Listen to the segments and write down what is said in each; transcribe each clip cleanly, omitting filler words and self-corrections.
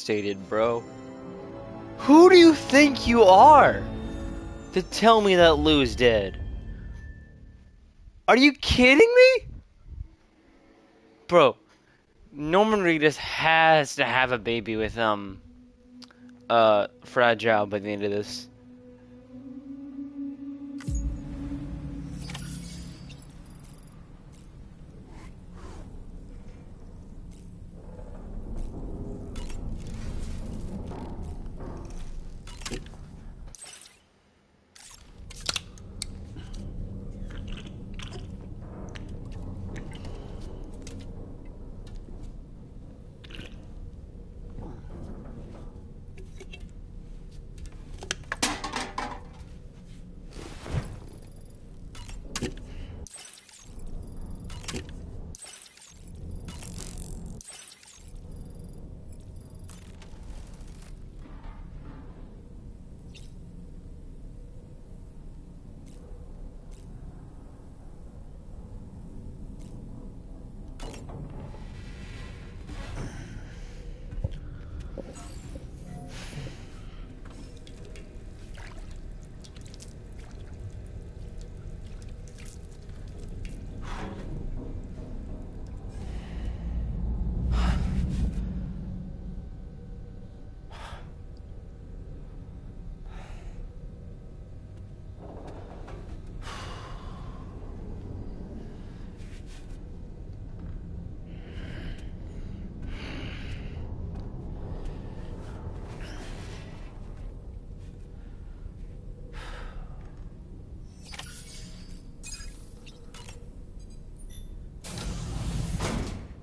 devastated, bro. Who do you think you are to tell me that Lou's dead? Are you kidding me? Bro, Norman Reedus has to have a baby with, Fragile by the end of this.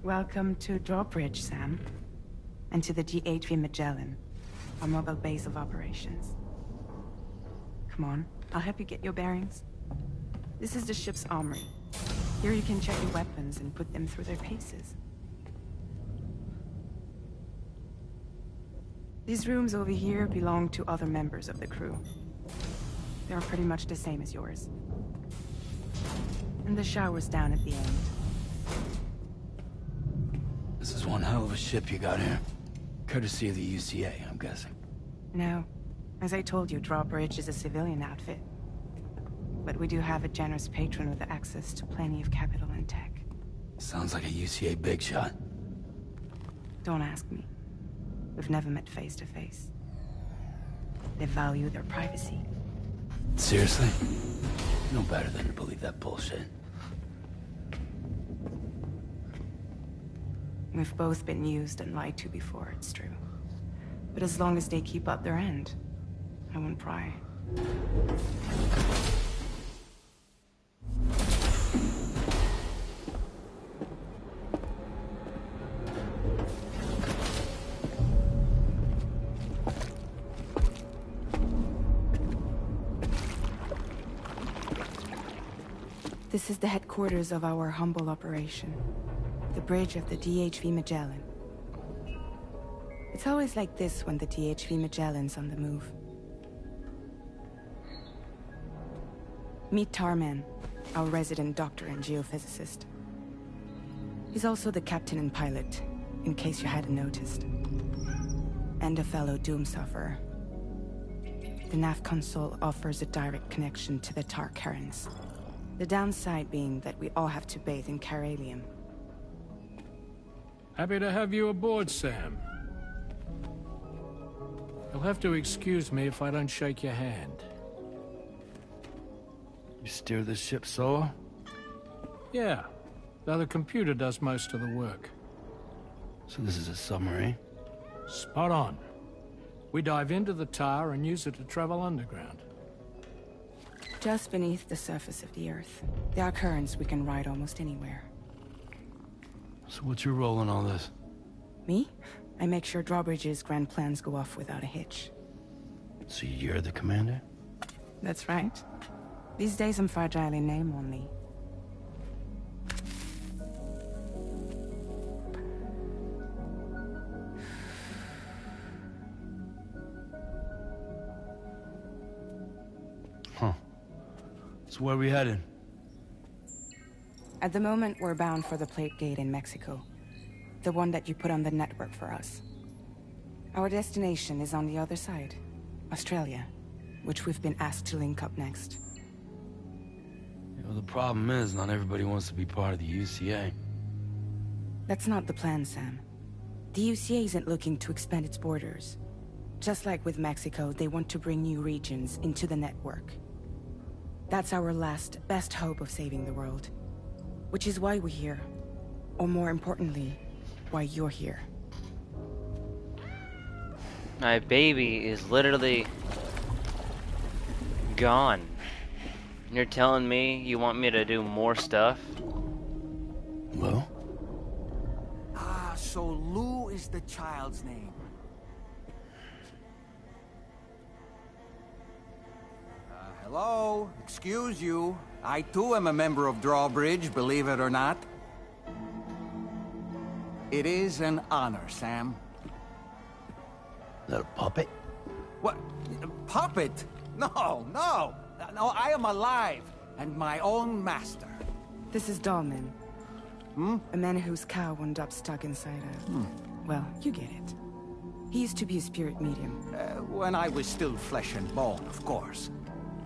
Welcome to Drawbridge, Sam. And to the GHV Magellan, our mobile base of operations. Come on, I'll help you get your bearings. This is the ship's armory. Here you can check your weapons and put them through their paces. These rooms over here belong to other members of the crew. They are pretty much the same as yours. And the shower's down at the end. This is one hell of a ship you got here. Courtesy of the UCA, I'm guessing. No. As I told you, Drawbridge is a civilian outfit. But we do have a generous patron with access to plenty of capital and tech. Sounds like a UCA big shot. Don't ask me. We've never met face to face. They value their privacy. Seriously? No better than to believe that bullshit. We've both been used and lied to before, it's true. But as long as they keep up their end, I won't pry. This is the headquarters of our humble operation. The bridge of the DHV Magellan. It's always like this when the DHV Magellan's on the move. Meet Tarman, our resident doctor and geophysicist. He's also the captain and pilot, in case you hadn't noticed. And a fellow doom sufferer. The nav console offers a direct connection to the Tar currents. The downside being that we all have to bathe in Caralium. Happy to have you aboard, Sam. You'll have to excuse me if I don't shake your hand. You steer this ship solo? Yeah, though the computer does most of the work. So this is a submarine? Spot on. We dive into the Tar and use it to travel underground. Just beneath the surface of the Earth. There are currents we can ride almost anywhere. So what's your role in all this? Me? I make sure Drawbridge's grand plans go off without a hitch. So you're the commander? That's right. These days I'm fragile in name only. Huh. So where are we headed? At the moment, we're bound for the Plate Gate in Mexico. The one that you put on the network for us. Our destination is on the other side, Australia, which we've been asked to link up next. You know, the problem is, not everybody wants to be part of the UCA. That's not the plan, Sam. The UCA isn't looking to expand its borders. Just like with Mexico, they want to bring new regions into the network. That's our last, best hope of saving the world. Which is why we're here. Or more importantly, why you're here. My baby is literally gone. You're telling me you want me to do more stuff? Well? Ah, so Lou is the child's name. Hello? Excuse you. I too am a member of Drawbridge, believe it or not. It is an honor, Sam. Is that a puppet? What? Puppet? No, no! No, I am alive, and my own master. This is Dahlman. A man whose cow wound up stuck inside a... Well, you get it. He used to be a spirit medium. When I was still flesh and bone, of course.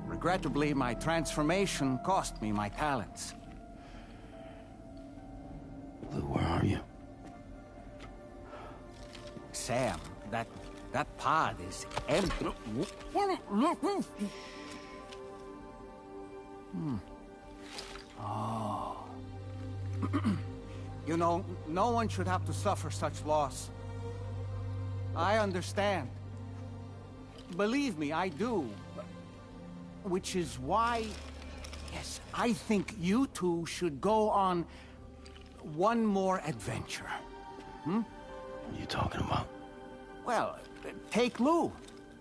Regrettably, my transformation cost me my talents. Lou, where are you? Sam, that pod is empty. Oh. You know, no one should have to suffer such loss. I understand. Believe me, I do. Which is why, yes, I think you two should go on one more adventure. What are you talking about? Well, take Lou.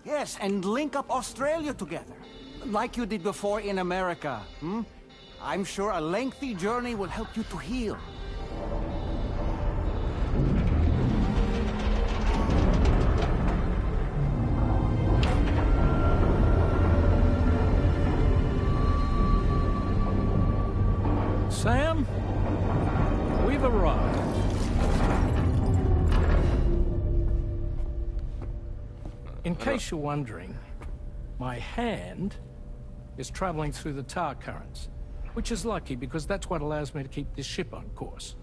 Yes, and link up Australia together. Like you did before in America. I'm sure a lengthy journey will help you to heal. Sam, we've arrived. In case you're wondering, my hand is traveling through the tar currents, which is lucky because that's what allows me to keep this ship on course.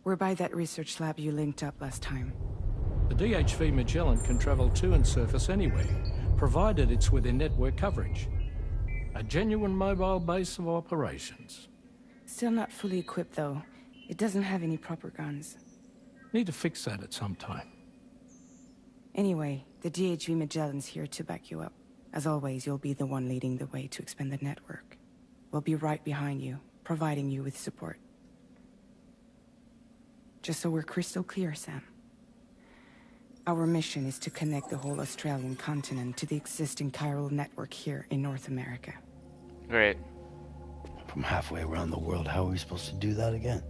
We're by that research lab you linked up last time. The DHV Magellan can travel to and surface anywhere, provided it's within network coverage. A genuine mobile base of operations. Still not fully equipped, though. It doesn't have any proper guns. Need to fix that at some time. Anyway, the DHV Magellan's here to back you up. As always, you'll be the one leading the way to expand the network. We'll be right behind you, providing you with support. Just so we're crystal clear, Sam. Our mission is to connect the whole Australian continent to the existing chiral network here in North America. Great. From halfway around the world, how are we supposed to do that again?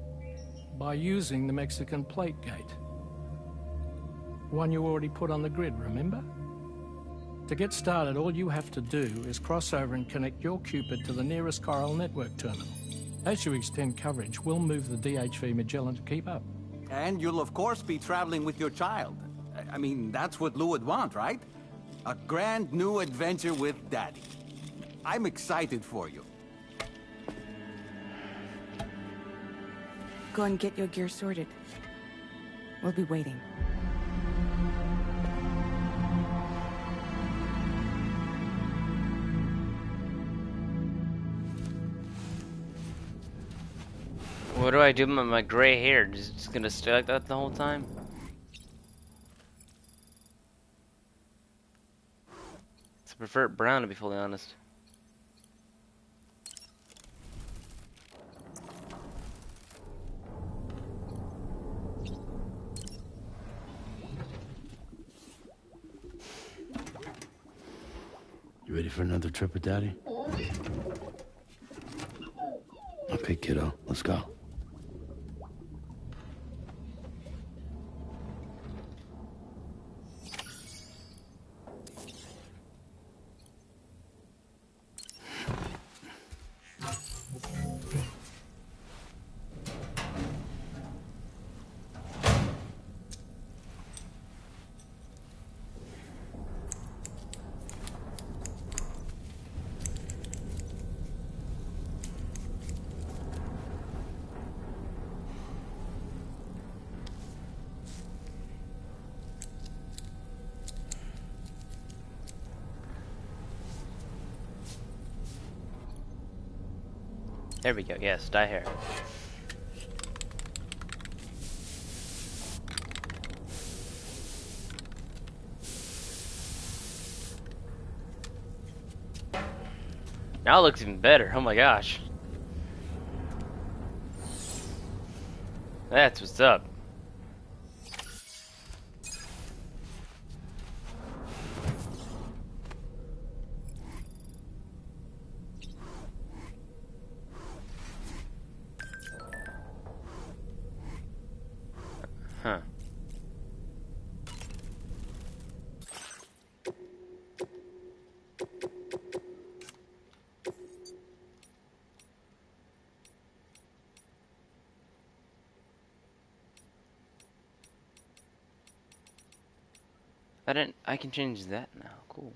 By using the Mexican plate gate. One you already put on the grid, remember? To get started, all you have to do is cross over and connect your Cupid to the nearest chiral network terminal. As you extend coverage, we'll move the DHV Magellan to keep up. And you'll of course be traveling with your child. I mean, that's what Lou would want, right? A grand new adventure with Daddy. I'm excited for you. Go and get your gear sorted. We'll be waiting. What do I do with my gray hair? Just gonna stay like that the whole time? I prefer it brown, to be fully honest. You ready for another trip with Daddy? Okay, kiddo, let's go. There we go. Yes, dye hair. Now it looks even better. Oh my gosh. That's what's up. Huh. I can change that now. Cool.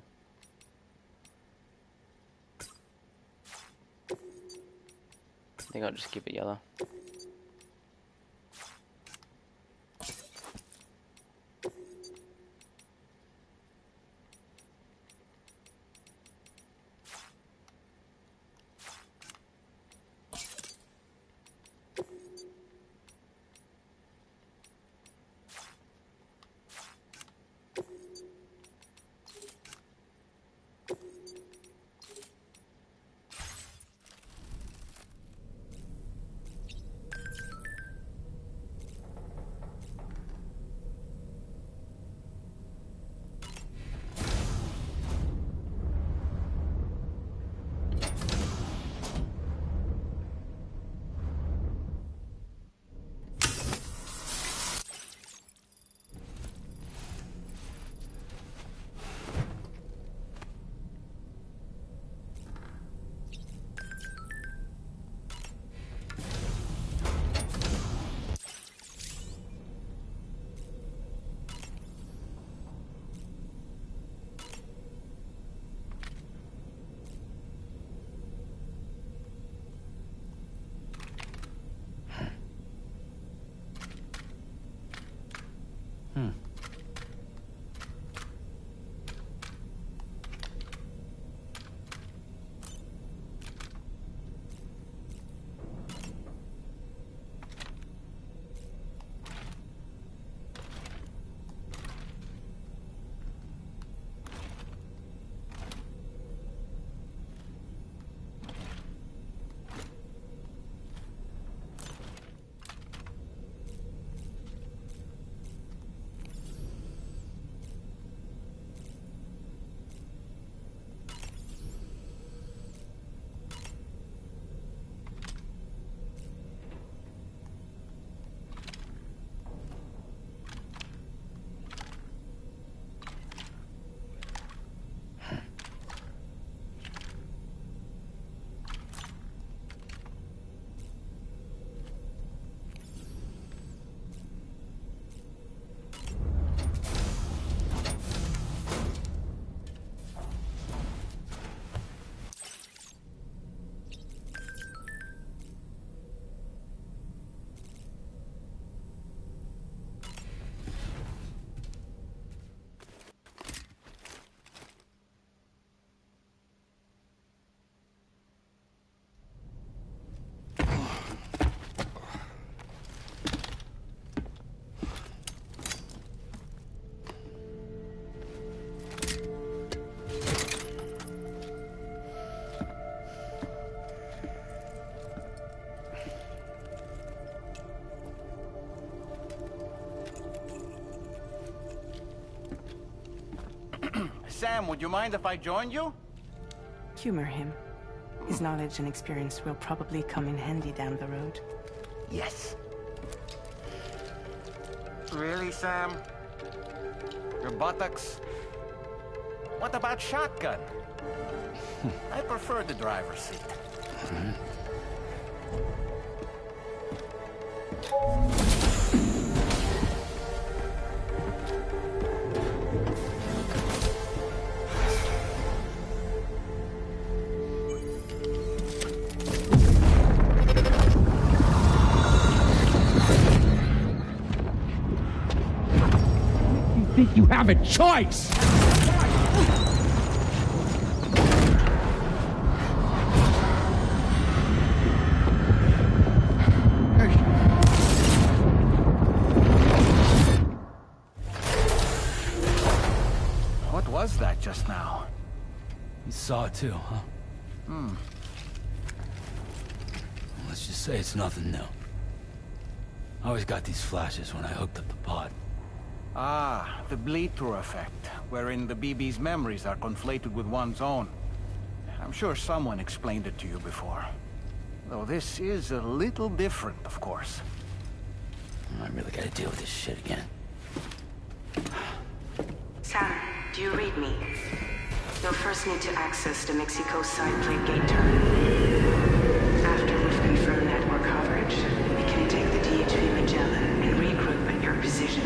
I think I'll just keep it yellow. Sam, would you mind if I joined you? Humor him. His knowledge and experience will probably come in handy down the road. Yes. Really, Sam? Your buttocks? What about shotgun? I prefer the driver's seat. Think you have a choice? saw it too, huh? Let's just say it's nothing new. I always got these flashes when I hooked up the pod. Ah, the bleed-through effect, wherein the BB's memories are conflated with one's own. I'm sure someone explained it to you before. Though this is a little different, of course. I really gotta deal with this shit again. Sam, do you read me? You'll first need to access the Mexico side plate gate terminal. After we've confirmed network coverage, we can take the DHV Magellan and regroup at your position.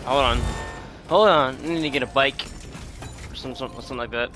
Hold on. Hold on. I need to get a bike. Or something like that.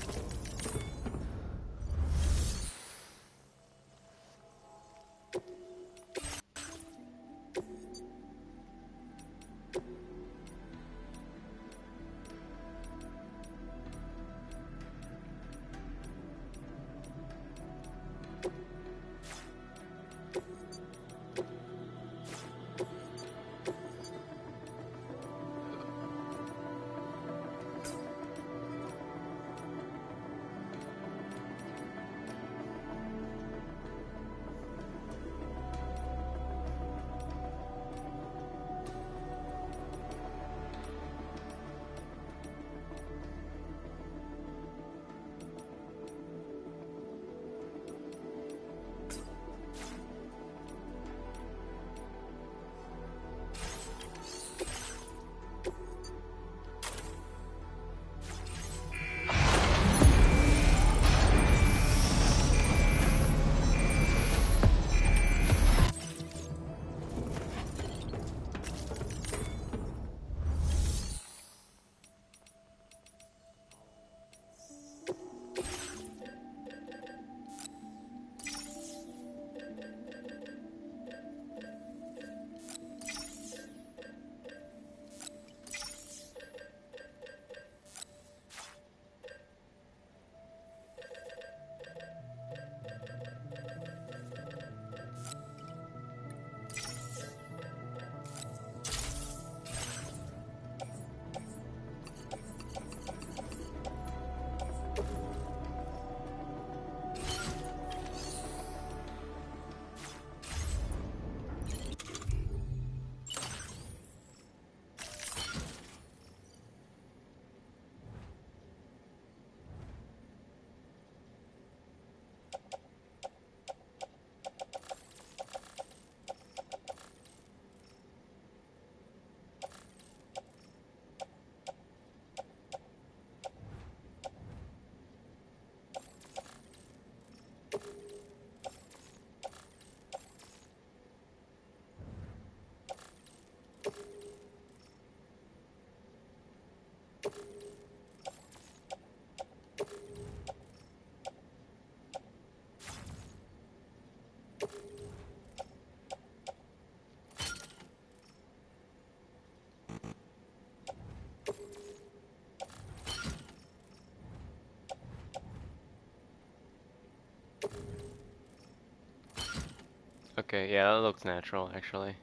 Okay, yeah, that looks natural, actually.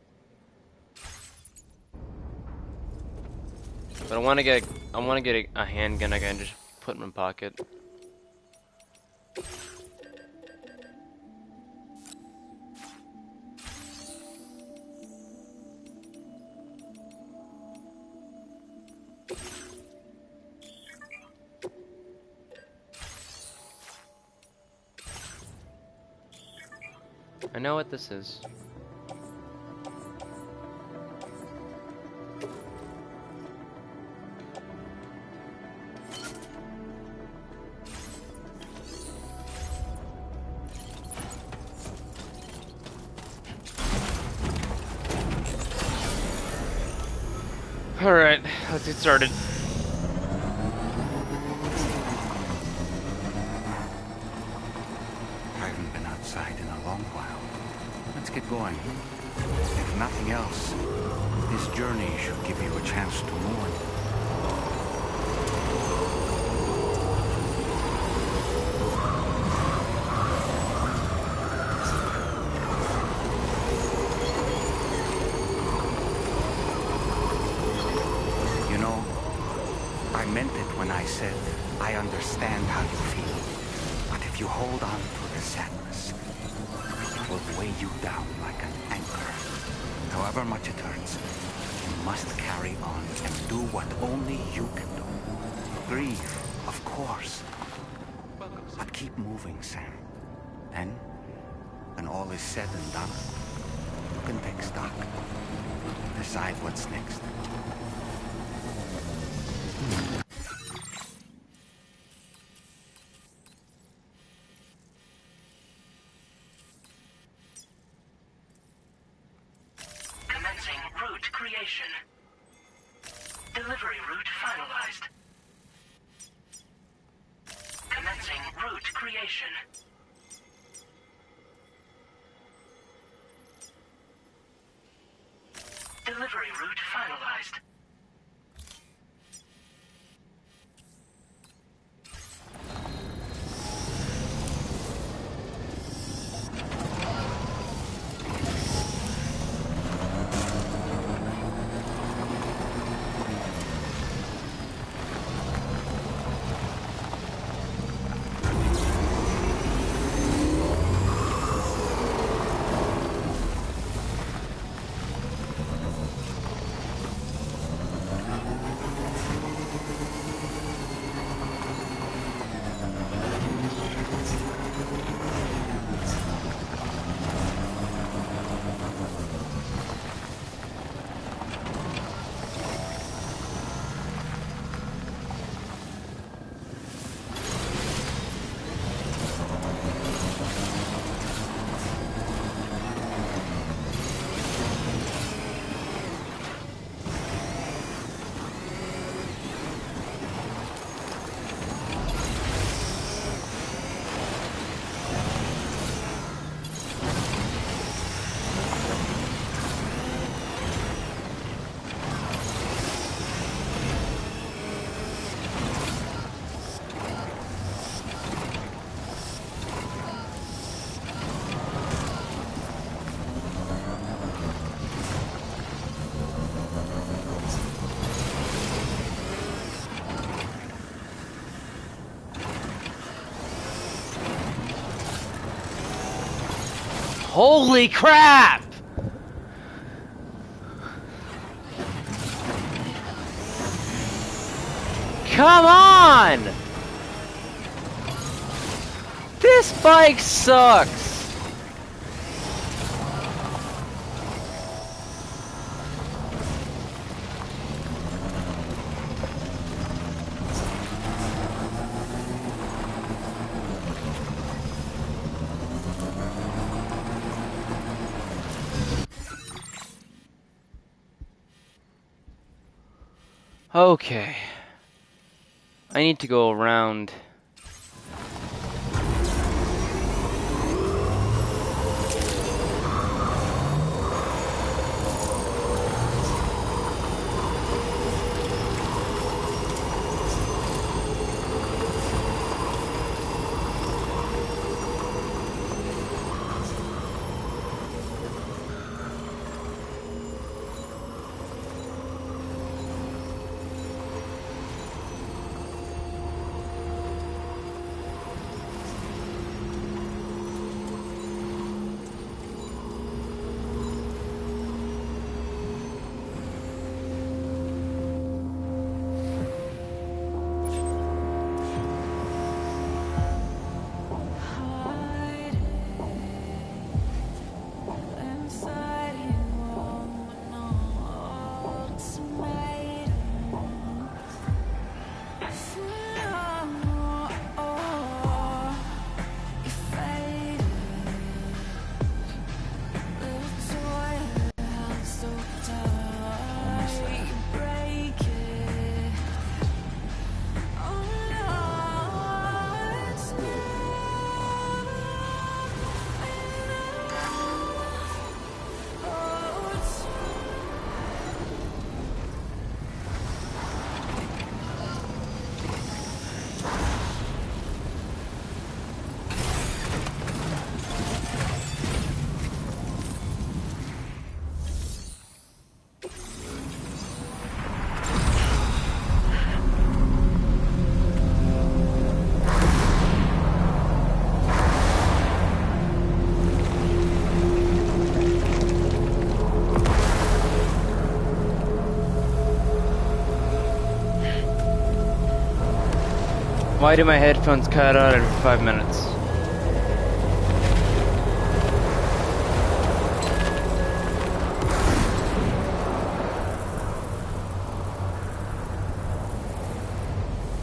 But I want to get a handgun I can just put in my pocket. I know what this is. Alright, let's get started. I haven't been outside in a long while. Let's get going. If nothing else, this journey should give you a chance to mourn. You know, I meant it when I said I understand how you feel. But if you hold on to the sadness, it will weigh you down like an anchor. However much it hurts, you must carry on and do what only you can do. Grieve, of course. But keep moving, Sam. Then, when all is said and done, you can take stock. Decide what's next. Commencing route creation. Delivery route finalized. Commencing route creation. Delivery route finalized. Holy crap! Come on! This bike sucks! Okay. I need to go around. Why do my headphones cut out every 5 minutes?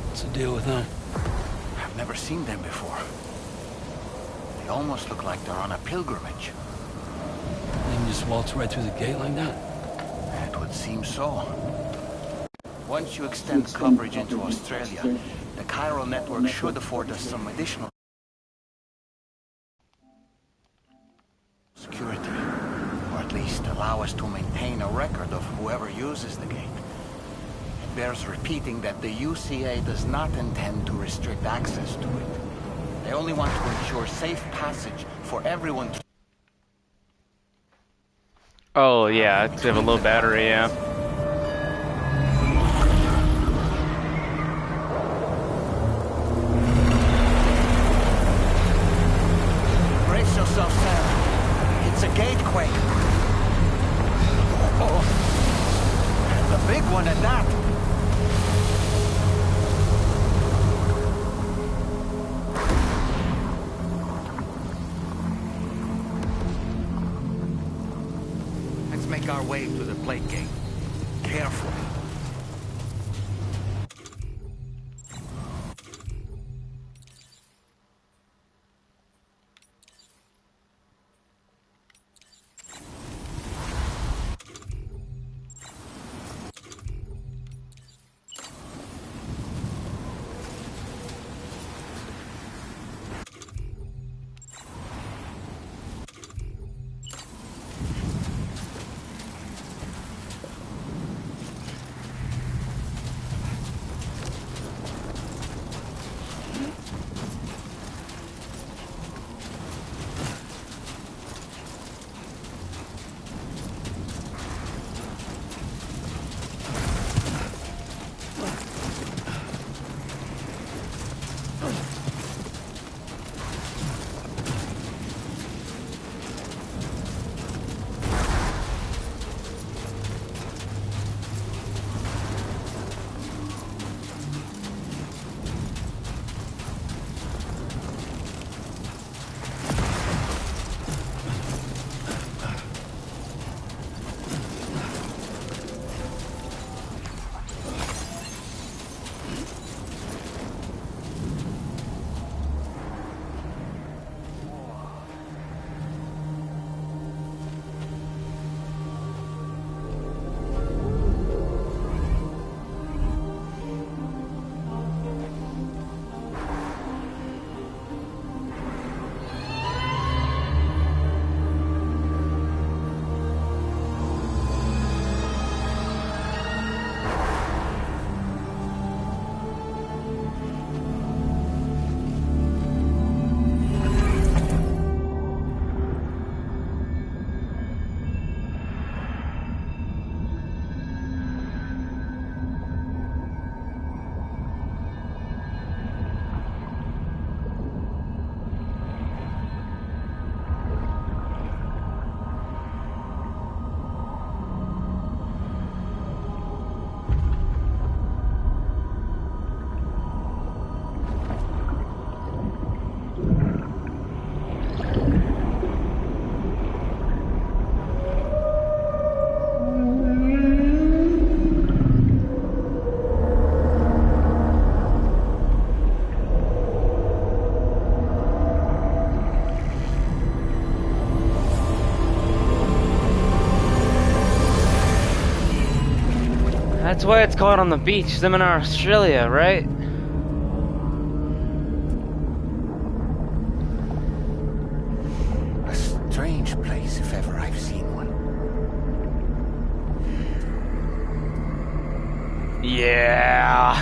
What's the deal with them? I've never seen them before. They almost look like they're on a pilgrimage. They can just waltz right through the gate like that? It would seem so. Once you extend coverage into Australia, the chiral network should afford us some additional security, or at least allow us to maintain a record of whoever uses the gate. It bears repeating that the UCA does not intend to restrict access to it. They only want to ensure safe passage for everyone to... Oh yeah, it's have a low battery, yeah. Brace yourself, Sam. It's a gatequake. Oh, and a big one at that. Let's make our way to the plate gate. Carefully. That's why it's caught on the beach. Them in Australia, right? A strange place, if ever I've seen one. Yeah.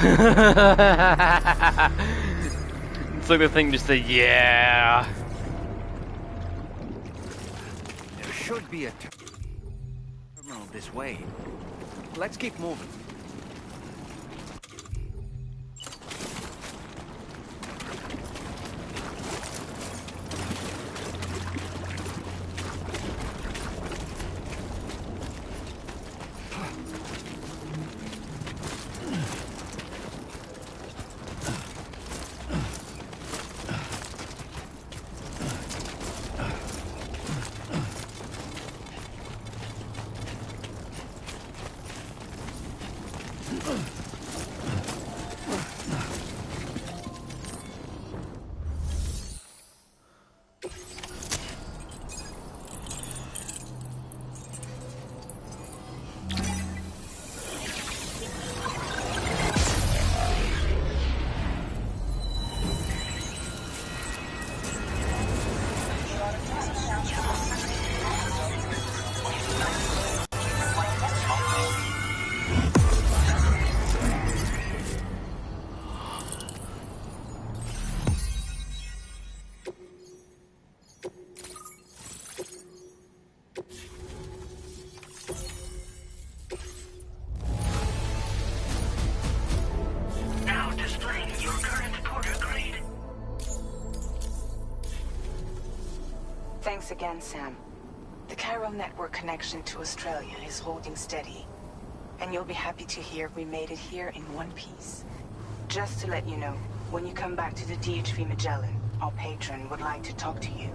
It's like the thing just said, yeah. There should be a terminal this way. Let's keep moving. Now displaying your current porter grade. Thanks again, Sam. The Chiral network connection to Australia is holding steady. And you'll be happy to hear we made it here in one piece. Just to let you know, when you come back to the DHV Magellan, our patron would like to talk to you.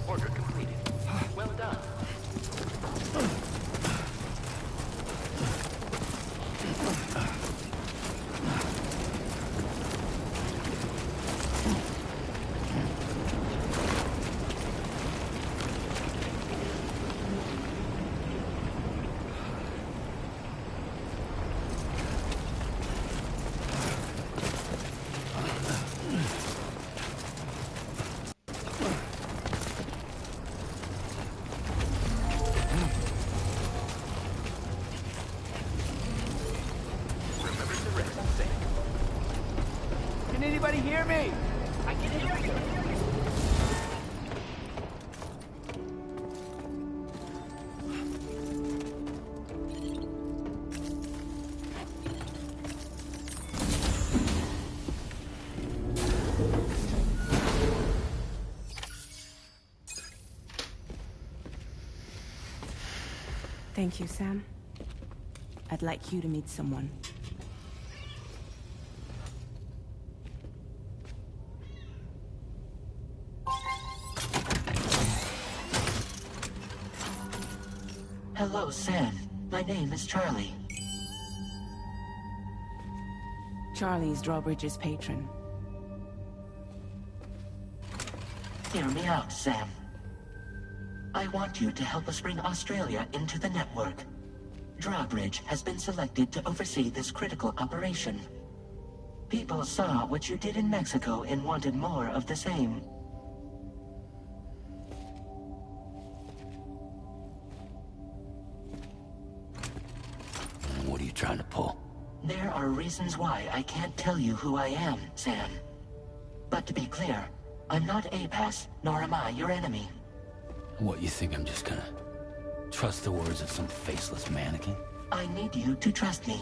Order completed. Well done. Remember to rest and save. Can anybody hear me? I can hear you. Thank you, Sam. I'd like you to meet someone. Hello, Sam. My name is Charlie. Charlie's Drawbridge's patron. Hear me out, Sam. I want you to help us bring Australia into the network. Drawbridge has been selected to oversee this critical operation. People saw what you did in Mexico and wanted more of the same. What are you trying to pull? There are reasons why I can't tell you who I am, Sam. But to be clear, I'm not APAS, nor am I your enemy. What, you think I'm just gonna trust the words of some faceless mannequin? I need you to trust me.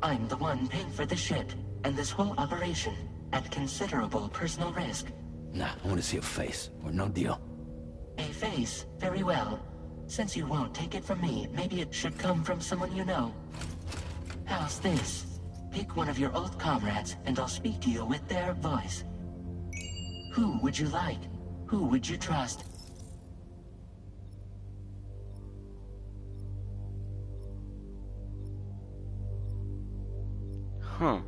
I'm the one paying for the shit, and this whole operation, at considerable personal risk. Nah, I want to see a face, or no deal. A face, very well. Since you won't take it from me, maybe it should come from someone you know. How's this? Pick one of your old comrades, and I'll speak to you with their voice. Who would you like? Who would you trust? Huh.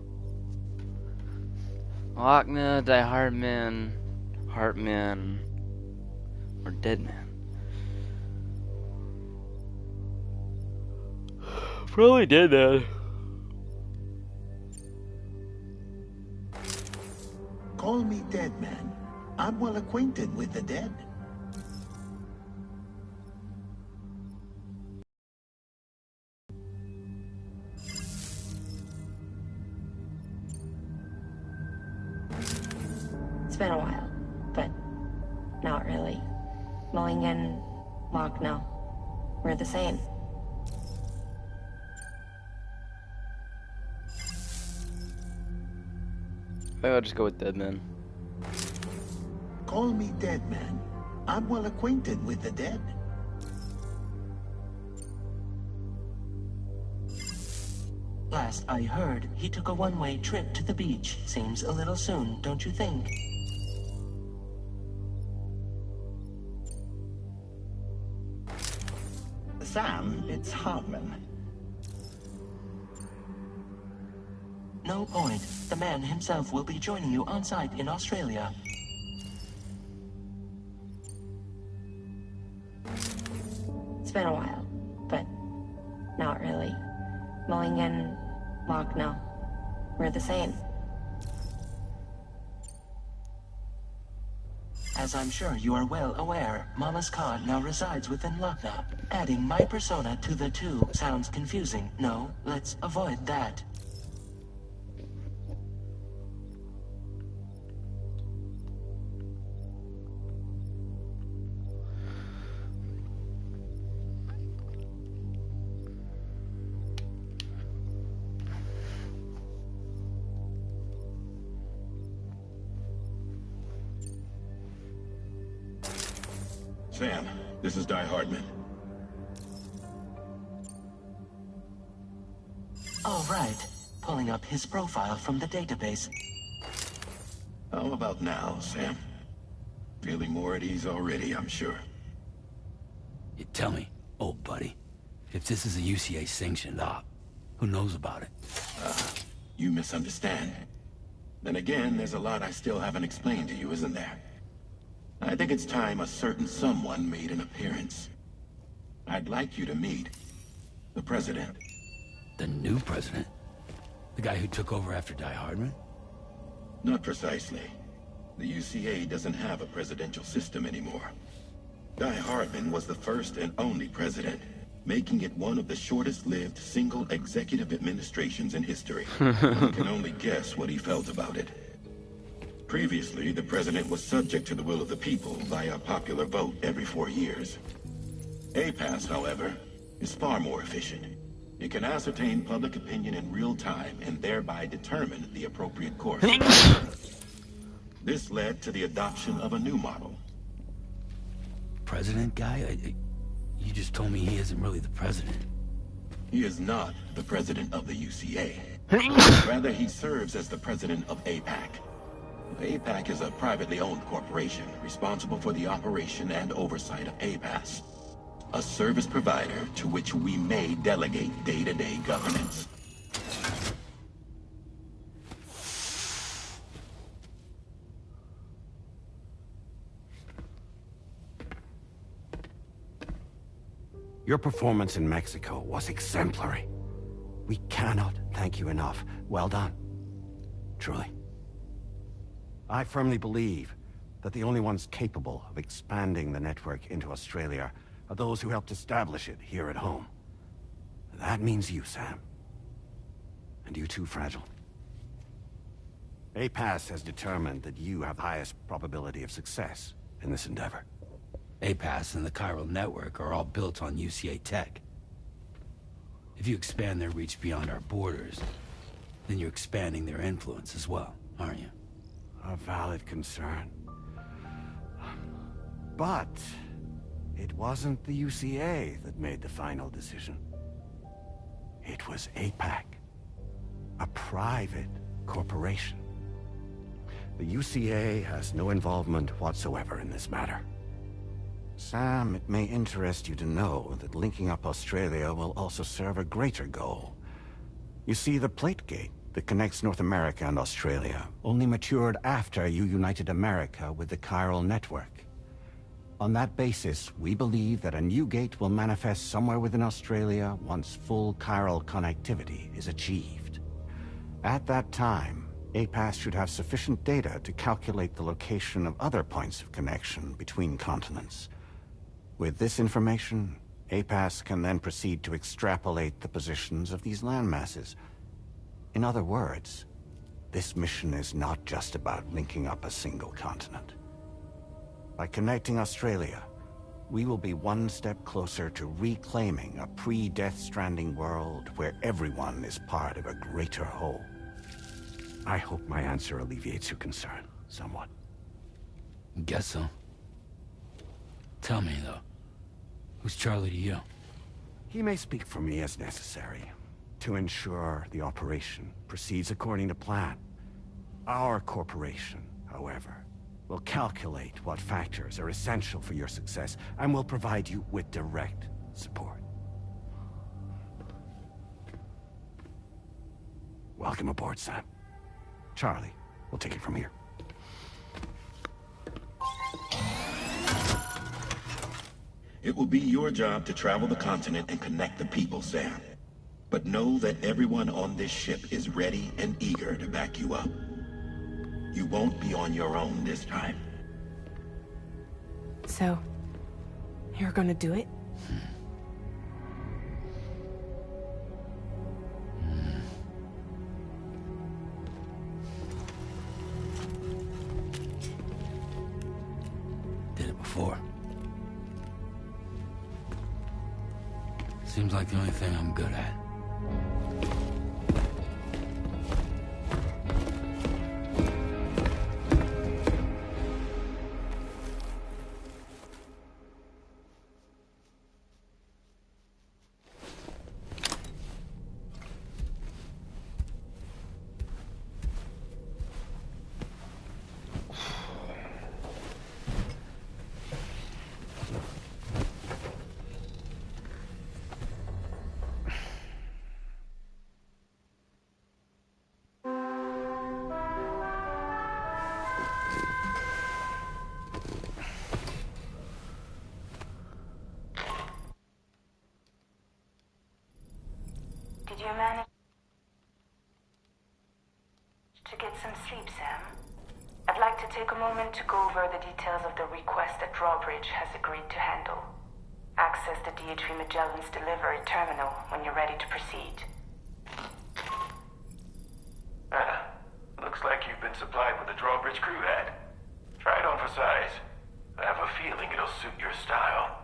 Lochna, Die Hardman, Heartman, or Deadman? Probably Deadman. Call me Dead Man. I'm well acquainted with the dead. It's been a while, but not really. Mulligan, Lochna, we're the same. Maybe I'll just go with Deadman. Call me Dead Man. I'm well acquainted with the dead. Last I heard, he took a one-way trip to the beach. Seems a little soon, don't you think? Sam, it's Hartman. No point. The man himself will be joining you on site in Australia. It's been a while, but not really. Mulligan, Lochna, we're the same. As I'm sure you are well aware, Mama's car now resides within Lochna. Adding my persona to the two sounds confusing. No, let's avoid that. Sam, this is Die Hardman. All right. Pulling up his profile from the database. How about now, Sam? Feeling more at ease already, I'm sure. You tell me, old buddy, if this is a UCA sanctioned op, who knows about it? You misunderstand. Then again, there's a lot I still haven't explained to you, isn't there? I think it's time a certain someone made an appearance. I'd like you to meet the President. The new president? The guy who took over after Die Hardman? Not precisely. The UCA doesn't have a presidential system anymore. Die Hardman was the first and only president, making it one of the shortest-lived single executive administrations in history. One can only guess what he felt about it. Previously, the president was subject to the will of the people via popular vote every 4 years. APAS, however, is far more efficient. It can ascertain public opinion in real time and thereby determine the appropriate course. This led to the adoption of a new model. President guy? You just told me he isn't really the president. He is not the president of the UCA. Rather, he serves as the president of APAC. APAC is a privately owned corporation responsible for the operation and oversight of APAS, a service provider to which we may delegate day-to-day governance. Your performance in Mexico was exemplary. We cannot thank you enough. Well done. Truly. I firmly believe that the only ones capable of expanding the network into Australia are those who helped establish it here at home. That means you, Sam. And you too, Fragile. APAS has determined that you have the highest probability of success in this endeavor. APAS and the Chiral Network are all built on UCA tech. If you expand their reach beyond our borders, then you're expanding their influence as well, aren't you? A valid concern. But it wasn't the UCA that made the final decision. It was APAC, a private corporation. The UCA has no involvement whatsoever in this matter. Sam, it may interest you to know that linking up Australia will also serve a greater goal. You see, the Plategate that connects North America and Australia only matured after you united America with the chiral network. On that basis, we believe that a new gate will manifest somewhere within Australia once full chiral connectivity is achieved. At that time, APAS should have sufficient data to calculate the location of other points of connection between continents. With this information, APAS can then proceed to extrapolate the positions of these landmasses. In other words, this mission is not just about linking up a single continent. By connecting Australia, we will be one step closer to reclaiming a pre-Death Stranding world where everyone is part of a greater whole. I hope my answer alleviates your concern somewhat. Guess so. Tell me, though, who's Charlie to you? He may speak for me as necessary to ensure the operation proceeds according to plan. Our corporation, however, will calculate what factors are essential for your success and will provide you with direct support. Welcome aboard, Sam. Charlie, we'll take it from here. It will be your job to travel the continent and connect the people, Sam. But know that everyone on this ship is ready and eager to back you up. You won't be on your own this time. So, you're gonna do it? Did it before. Seems like the only thing I'm good at. Did you manage to get some sleep, Sam? I'd like to take a moment to go over the details of the request that Drawbridge has agreed to handle. Access the DHV Magellan's delivery terminal when you're ready to proceed. Looks like you've been supplied with a Drawbridge crew head. Try it on for size. I have a feeling it'll suit your style.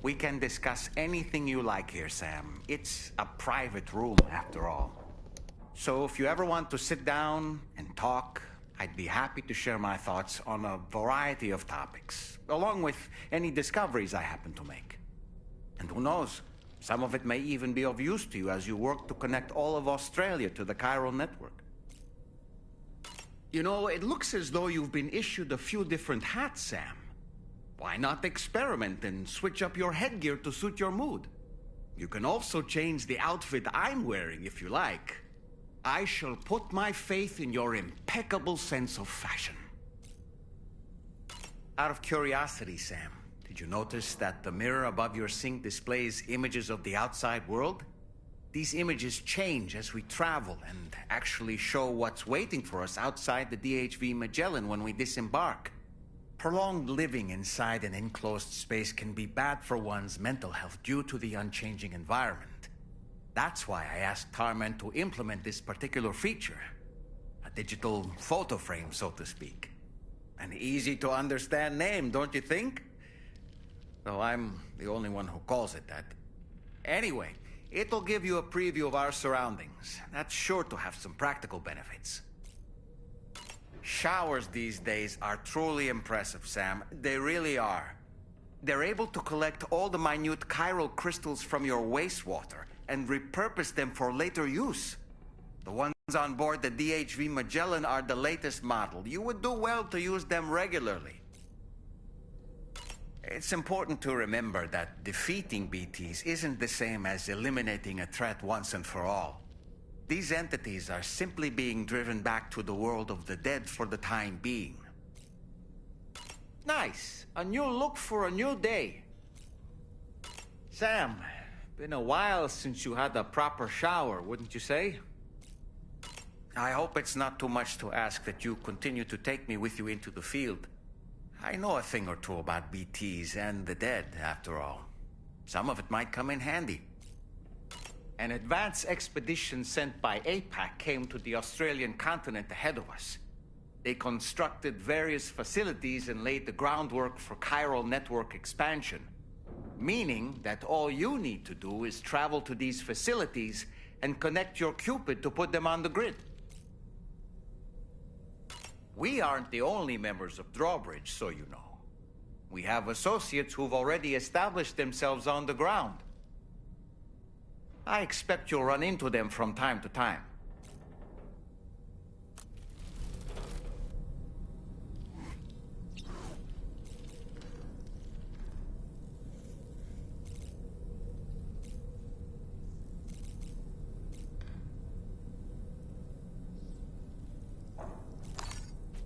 We can discuss anything you like here, Sam. It's a private room, after all. So if you ever want to sit down and talk, I'd be happy to share my thoughts on a variety of topics, along with any discoveries I happen to make. And who knows, some of it may even be of use to you as you work to connect all of Australia to the chiral network. You know, it looks as though you've been issued a few different hats, Sam. Why not experiment and switch up your headgear to suit your mood? You can also change the outfit I'm wearing if you like. I shall put my faith in your impeccable sense of fashion. Out of curiosity, Sam, did you notice that the mirror above your sink displays images of the outside world? These images change as we travel and actually show what's waiting for us outside the DHV Magellan when we disembark. Prolonged living inside an enclosed space can be bad for one's mental health due to the unchanging environment. That's why I asked Tarman to implement this particular feature. A digital photo frame, so to speak. An easy-to-understand name, don't you think? Though I'm the only one who calls it that. Anyway, it'll give you a preview of our surroundings. That's sure to have some practical benefits. Showers these days are truly impressive, Sam. They really are. They're able to collect all the minute chiral crystals from your wastewater and repurpose them for later use. The ones on board the DHV Magellan are the latest model. You would do well to use them regularly. It's important to remember that defeating BTs isn't the same as eliminating a threat once and for all. These entities are simply being driven back to the world of the dead for the time being. Nice. A new look for a new day. Sam, been a while since you had a proper shower, wouldn't you say? I hope it's not too much to ask that you continue to take me with you into the field. I know a thing or two about BTs and the dead, after all. Some of it might come in handy. An advance expedition sent by APAC came to the Australian continent ahead of us. They constructed various facilities and laid the groundwork for chiral network expansion. Meaning that all you need to do is travel to these facilities and connect your Cupid to put them on the grid. We aren't the only members of Drawbridge, so you know. We have associates who've already established themselves on the ground. I expect you'll run into them from time to time.